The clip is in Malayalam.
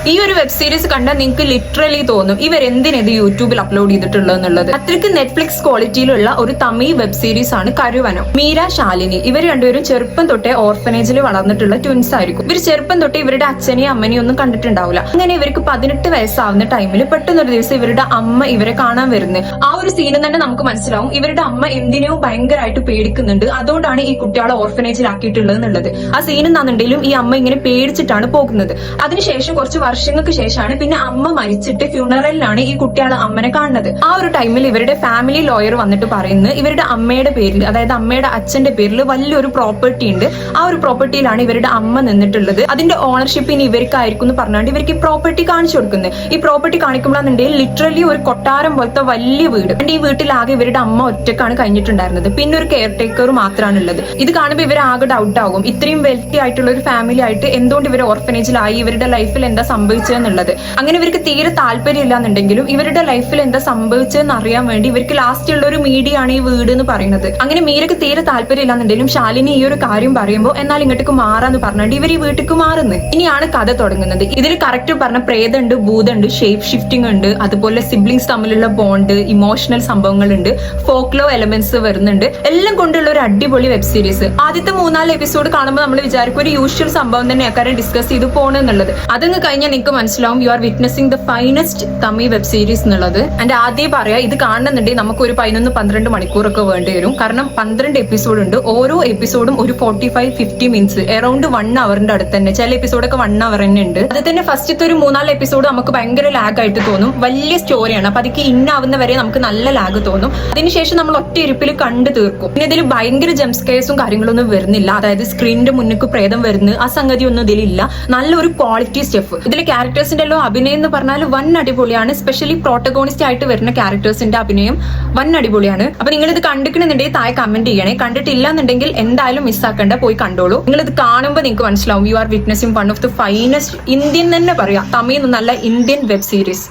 ഈ ഒരു വെബ് സീരീസ് കണ്ടാൽ നിങ്ങൾക്ക് ലിറ്ററലി തോന്നും ഇവരെന്തിനത് യൂട്യൂബിൽ അപ്ലോഡ് ചെയ്തിട്ടുള്ളത് എന്നുള്ളത്. അത്രയ്ക്ക് നെറ്റ്ഫ്ലിക്സ് ക്വാളിറ്റിയിലുള്ള ഒരു തമിഴ് വെബ് സീരീസ് ആണ് കരുവനം. മീര, ശാലിനി ഇവർ രണ്ടുപേരും ചെറുപ്പം തൊട്ടേ ഓർഫനേജിൽ വളർന്നിട്ടുള്ള ട്വിൻസ് ആയിരിക്കും. ഇവർ ചെറുപ്പം തൊട്ടേ ഇവരുടെ അച്ഛനെയും അമ്മനെയും ഒന്നും കണ്ടിട്ടുണ്ടാവില്ല. അങ്ങനെ ഇവർക്ക് 18 വയസ്സാവുന്ന ടൈമിൽ പെട്ടെന്നൊരു ദിവസം ഇവരുടെ അമ്മ ഇവരെ കാണാൻ വരുന്നത്. ആ ഒരു സീനിൽ തന്നെ നമുക്ക് മനസ്സിലാവും ഇവരുടെ അമ്മ എന്തിനെയോ ഭയങ്കരമായിട്ട് പേടിക്കുന്നുണ്ട്, അതുകൊണ്ടാണ് ഈ കുട്ടികളെ ഓർഫനേജിലാക്കിയിട്ടുള്ളത് എന്നുള്ളത്. ആ സീൻ എന്താണെന്നുണ്ടെങ്കിലും ഈ അമ്മ ഇങ്ങനെ പേടിച്ചിട്ടാണ് പോകുന്നത്. അതിനുശേഷം കുറച്ച് വർഷങ്ങൾക്ക് ശേഷമാണ് പിന്നെ അമ്മ മരിച്ചിട്ട് ഫ്യൂണറലിലാണ് ഈ കുട്ടികളെ അമ്മനെ കാണുന്നത്. ആ ഒരു ടൈമിൽ ഇവരുടെ ഫാമിലി ലോയർ വന്നിട്ട് പറയുന്നത് ഇവരുടെ അമ്മയുടെ പേരിൽ, അതായത് അമ്മയുടെ അച്ഛന്റെ പേരിൽ വലിയൊരു പ്രോപ്പർട്ടി ഉണ്ട്. ആ ഒരു പ്രോപ്പർട്ടിയിലാണ് ഇവരുടെ അമ്മ നിന്നിട്ടുള്ളത്. അതിന്റെ ഓണർഷിപ്പ് ഇനി ഇവർക്കായിരിക്കും എന്ന് പറഞ്ഞാണ്ട് ഇവർക്ക് ഈ പ്രോപ്പർട്ടി കാണിച്ചു കൊടുക്കുന്നത്. ഈ പ്രോപ്പർട്ടി കാണിക്കുമ്പോഴാണെന്നുണ്ടെങ്കിൽ ലിറ്ററലി ഒരു കൊട്ടാരം പോലത്തെ വലിയ വീട്. ഈ വീട്ടിലാകെ ഇവരുടെ അമ്മ ഒറ്റക്കാണ് കഴിഞ്ഞിട്ടുണ്ടായിരുന്നത്. പിന്നെ ഒരു കെയർ ടേക്കർ മാത്രമാണ് ഉള്ളത്. ഇത് കാണുമ്പോൾ ഇവർ ആകെ ഡൗട്ട് ആകും, ഇത്രയും വെൽത്തി ആയിട്ടുള്ള ഒരു ഫാമിലി ആയിട്ട് എന്തുകൊണ്ട് ഇവർ ഓർഫനേജിലായി, ഇവരുടെ ലൈഫിൽ എന്താ സംഭവിച്ചതെന്നുള്ളത്. അങ്ങനെ ഇവർക്ക് തീരെ താല്പര്യമില്ല എന്നുണ്ടെങ്കിലും ഇവരുടെ ലൈഫിൽ എന്താ സംഭവിച്ചതെന്ന് അറിയാൻ വേണ്ടി ഇവർക്ക് ലാസ്റ്റ് ഉള്ള ഒരു മീഡിയ ആണ് ഈ വീട് എന്ന് പറയുന്നത്. അങ്ങനെ മീരക്ക് തീരെ താല്പര്യമില്ല എന്നുണ്ടെങ്കിലും ശാലിനി ഈ ഒരു കാര്യം പറയുമ്പോൾ എന്നാൽ ഇങ്ങോട്ടേക്ക് മാറാന്ന് പറഞ്ഞിട്ട് ഇവർ ഈ വീട്ടിലേക്ക് മാറുന്നു. ഇനിയാണ് കഥ തുടങ്ങുന്നത്. ഇതിൽ കറക്റ്റ് പറഞ്ഞ പ്രേതമുണ്ട്, ഭൂതമുണ്ട്, ഷേപ്പ് ഷിഫ്റ്റിംഗ് ഉണ്ട്, അതുപോലെ സിബ്ലിങ്സ് തമ്മിലുള്ള ബോണ്ട്, ഇമോഷണൽ സംഭവങ്ങളുണ്ട്, ഫോക്ലോ എലമെന്റ്സ് വരുന്നുണ്ട്. എല്ലാം കൊണ്ടുള്ള ഒരു അടിപൊളി വെബ് സീരീസ്. ആദ്യത്തെ 3-4 എപ്പിസോഡ് കാണുമ്പോൾ നമ്മൾ വിചാരിക്കും ഒരു യൂഷ്വൽ സംഭവം തന്നെ ആക്കാരെ ഡിസ്കസ് ചെയ്ത് പോകണമെന്നുള്ളത്. അതങ്ങ് കഴിഞ്ഞാൽ നിങ്ങൾക്ക് മനസ്സിലാവും you are witnessing the finest Tamil web series എന്നുള്ളത്. എന്റെ ആദ്യം പറയാം, ഇത് കാണുന്നുണ്ടെങ്കിൽ നമുക്ക് ഒരു 11-12 മണിക്കൂറൊക്കെ വേണ്ടി വരും. കാരണം 12 എപ്പിസോഡ് ഉണ്ട്. ഓരോ എപ്പിസോഡും ഒരു 45-50 മിനിറ്റ്സ്, അറൌണ്ട് 1 അവറിന്റെ അടുത്ത് തന്നെ. ചില എപ്പിസോഡൊക്കെ 1 അവർ തന്നെ ഉണ്ട്. അത് തന്നെ ഫസ്റ്റത്തെ ഒരു 3-4 എപ്പിസോഡ് നമുക്ക് ഭയങ്കര ലാഗ് ആയിട്ട് തോന്നും. വലിയ സ്റ്റോറിയാണ്, അപ്പൊ അതിക്ക് ഇന്നാവുന്ന വരെ നമുക്ക് നല്ല ലാഗ് തോന്നും. അതിനുശേഷം നമ്മൾ ഒറ്റ ഇരിപ്പിൽ കണ്ടു തീർക്കും. പിന്നെ ഇതിൽ ഭയങ്കര ജംസ്കെയർസും കാര്യങ്ങളൊന്നും വരുന്നില്ല. അതായത് സ്ക്രീനിന്റെ മുന്നിക്ക് പ്രേതം വരുന്നു, ആ സംഗതി ഒന്നും ഇതിലില്ല. നല്ലൊരു ക്വാളിറ്റി സ്റ്റെഫ്. ഇതിൽ ക്യാരക്ടേഴ്സിന്റെ എല്ലാം അഭിനയം എന്ന് പറഞ്ഞാൽ വൻ അടിപൊളിയാണ്. സ്പെഷ്യലി പ്രോട്ടഗോണിസ്റ്റ് ആയിട്ട് വരുന്ന ക്യാരക്ടേഴ്സിന്റെ അഭിനയം വൻ അടിപൊളിയാണ്. അപ്പൊ നിങ്ങൾ ഇത് കണ്ടിട്ടുണ്ടെന്നുണ്ടെങ്കിൽ താഴെ കമന്റ് ചെയ്യണേ. കണ്ടിട്ടില്ല എന്നുണ്ടെങ്കിൽ എന്തായാലും മിസ്സാക്കണ്ട, പോയി കണ്ടോളൂ. നിങ്ങൾ ഇത് കാണുമ്പോൾ നിങ്ങൾക്ക് മനസ്സിലാവും you are witnessing one of the finest Indian തന്നെ പറയാം, തമിഴ് നല്ല ഇന്ത്യൻ വെബ് സീരീസ്.